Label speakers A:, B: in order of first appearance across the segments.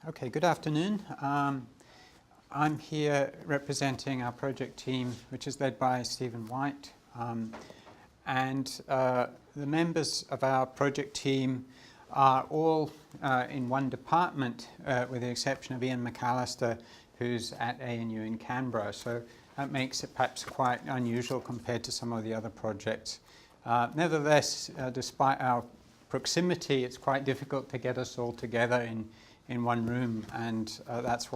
A: Okay, good afternoon. I'm here representing our project team, which is led by Stephen White. The members of our project team are all in one department, with the exception of Ian McAllister, who's at ANU in Canberra. So that makes it perhaps quite unusual compared to some of the other projects. Nevertheless, despite our proximity, it's quite difficult to get us all together in one room, and that's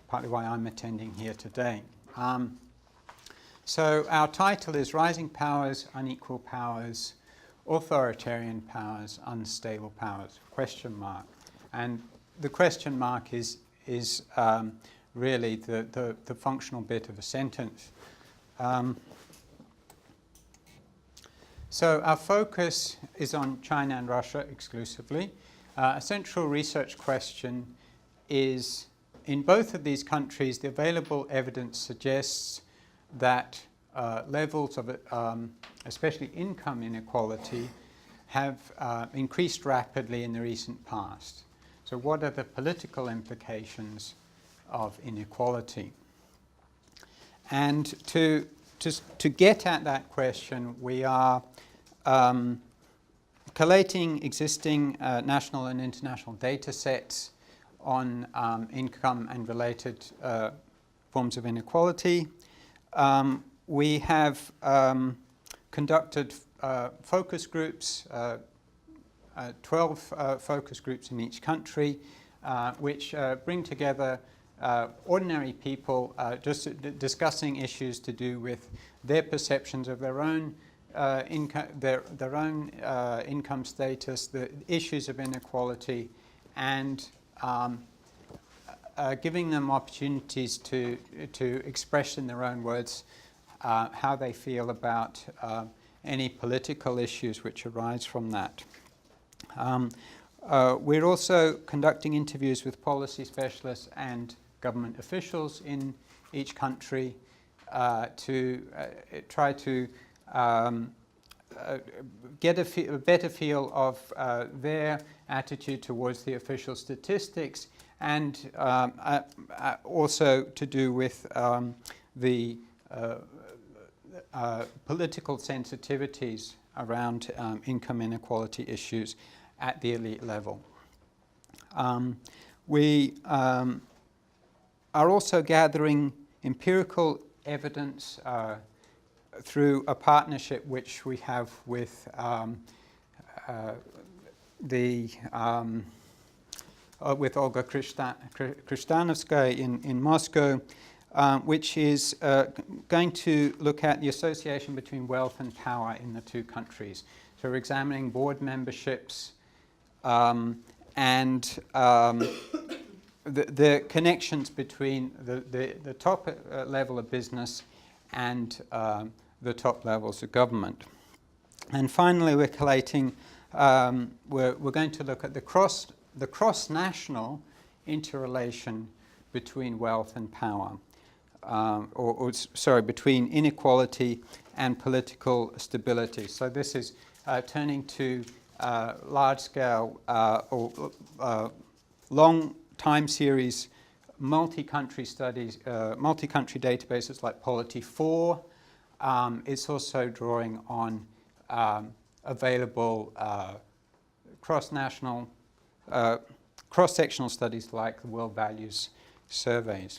A: partly why I'm attending here today. So our title is Rising Powers, Unequal Powers, Authoritarian Powers, Unstable Powers, ? And the question mark is really the functional bit of a sentence. So our focus is on China and Russia exclusively. A central research question is, in both of these countries, the available evidence suggests that levels of especially income inequality have increased rapidly in the recent past. So what are the political implications of inequality? And to get at that question, we are collating existing national and international data sets on income and related forms of inequality. We have conducted focus groups, 12 focus groups in each country, which bring together ordinary people just discussing issues to do with their perceptions of their own income status, the issues of inequality, and giving them opportunities to express in their own words how they feel about any political issues which arise from that. We're also conducting interviews with policy specialists and government officials in each country to try to get a better feel of their attitude towards the official statistics, and also to do with the political sensitivities around income inequality issues at the elite level. We are also gathering empirical evidence through a partnership which we have with with Olga Kristanovskaya in Moscow, which is going to look at the association between wealth and power in the two countries. So we're examining board memberships and the connections between the top level of business and the top levels of government. And finally, we're collating, we're going to look at the cross-national interrelation between wealth and power, between inequality and political stability. So this is turning to large-scale or long time series multi-country studies, multi-country databases like Polity4. It's also drawing on available cross-national, cross-sectional studies like the World Values Surveys.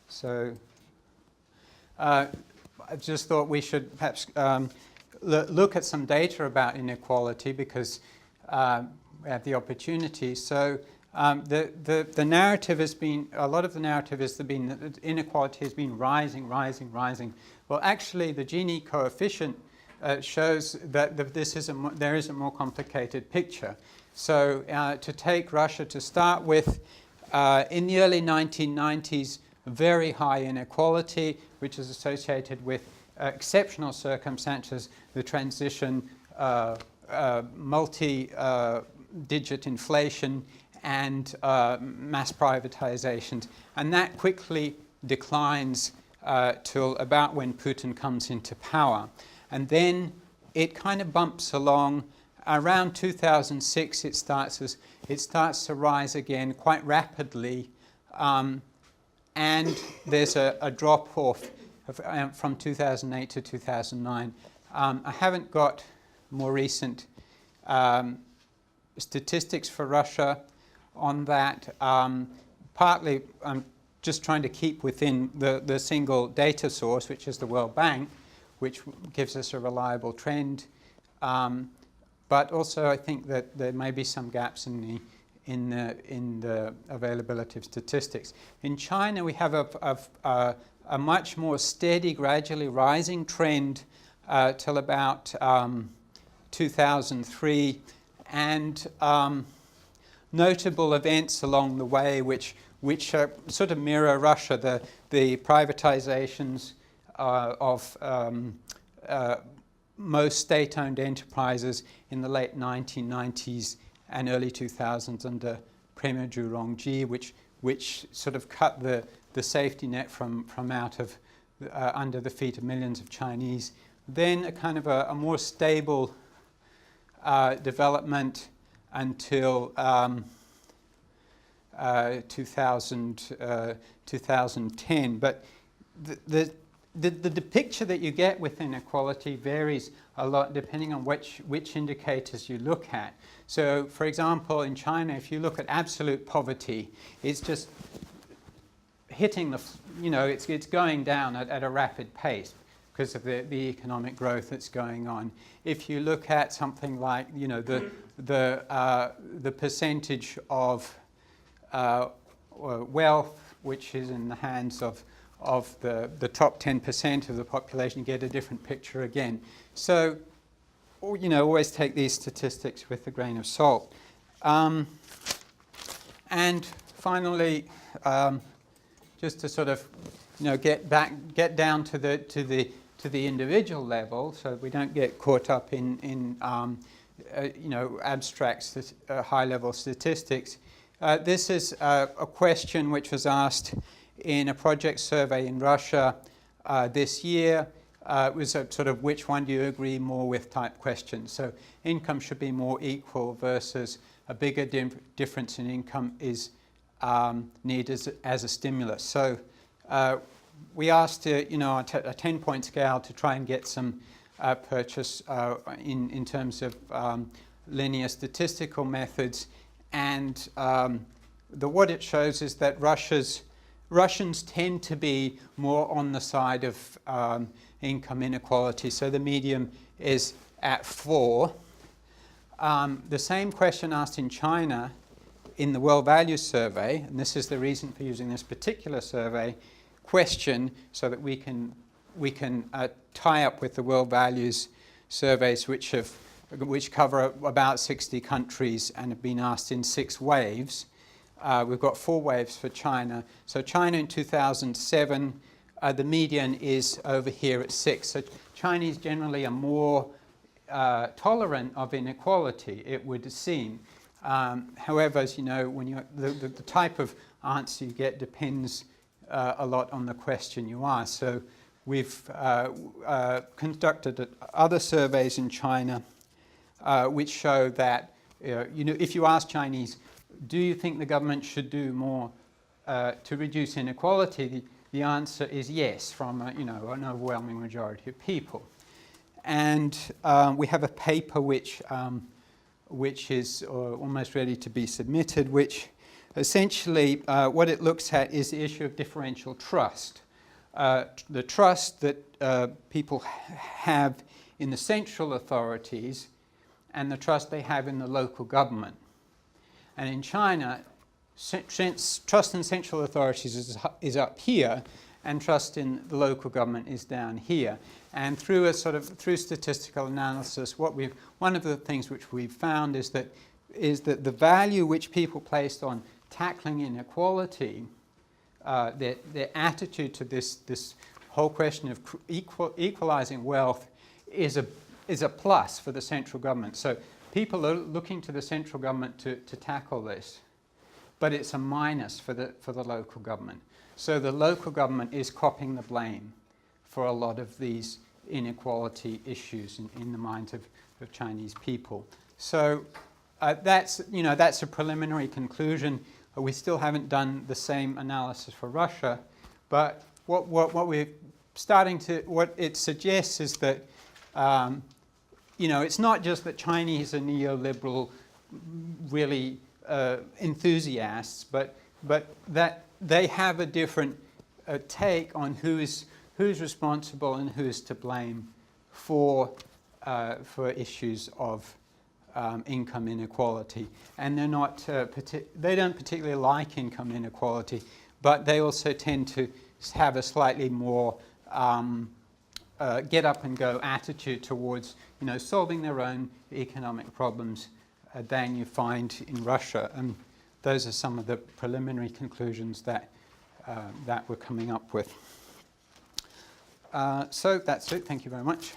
A: So I just thought we should perhaps look at some data about inequality, because we have the opportunity. So the narrative has been, a lot of the narrative has been that inequality has been rising. Well, actually, the Gini coefficient shows that there is a more complicated picture. So to take Russia to start with, in the early 1990s, very high inequality, which is associated with exceptional circumstances, the transition, multi-digit inflation, and mass privatizations. And that quickly declines till about when Putin comes into power. And then it kind of bumps along around 2006 it starts to rise again quite rapidly, and there's a drop-off from 2008 to 2009. I haven't got more recent statistics for Russia on that. Partly I'm just trying to keep within the single data source, which is the World Bank, which gives us a reliable trend. But also I think that there may be some gaps in the availability of statistics. In China, we have a much more steady, gradually rising trend till about 2003, and notable events along the way which sort of mirror Russia, the privatizations of most state-owned enterprises in the late 1990s and early 2000s under Premier Zhu Rongji, which sort of cut the safety net from out of under the feet of millions of Chinese. Then a kind of a more stable development until 2010. But the picture that you get with inequality varies a lot depending on which indicators you look at. So, for example, in China, if you look at absolute poverty, it's just hitting it's going down at a rapid pace because of the economic growth that's going on. If you look at something like the percentage of wealth which is in the hands of the top 10% of the population, you get a different picture again. So, always take these statistics with a grain of salt. And finally, just to sort of, get down to the individual level, so we don't get caught up in abstract, high-level statistics. This is a question which was asked in a project survey in Russia this year. It was a sort of which one do you agree more with type question. So income should be more equal versus a bigger difference in income is needed as a stimulus. So we asked a 10-point scale to try and get some purchase in terms of linear statistical methods, and what it shows is that Russians tend to be more on the side of income inequality, so the median is at 4. The same question asked in China in the World Values Survey, and this is the reason for using this particular survey question, so that we can tie up with the World Values surveys which cover about 60 countries and have been asked in 6 waves. We've got 4 waves for China. So China in 2007, the median is over here at 6. So Chinese generally are more tolerant of inequality, it would seem. However, as you know, when the type of answer you get depends a lot on the question you ask. So we've conducted other surveys in China which show that if you ask Chinese, do you think the government should do more to reduce inequality? The answer is yes, from an overwhelming majority of people. And we have a paper which is almost ready to be submitted, which essentially what it looks at is the issue of differential trust. The trust that people have in the central authorities and the trust they have in the local government. And in China, trust in central authorities is up here, and trust in the local government is down here. And through statistical analysis, one of the things which we've found is that the value which people placed on tackling inequality, their attitude to this whole question of equalizing wealth is a plus for the central government. So people are looking to the central government to tackle this, but it's a minus for the local government. So the local government is copping the blame for a lot of these inequality issues in the minds of Chinese people. So that's a preliminary conclusion. We still haven't done the same analysis for Russia, but what it suggests is that it's not just that Chinese are neoliberal, really enthusiasts, but that they have a different take on who's responsible and who's to blame for issues of income inequality. And they're not they don't particularly like income inequality, but they also tend to have a slightly more get up and go attitude towards solving their own economic problems than you find in Russia. And those are some of the preliminary conclusions that we're coming up with. So that's it. Thank you very much.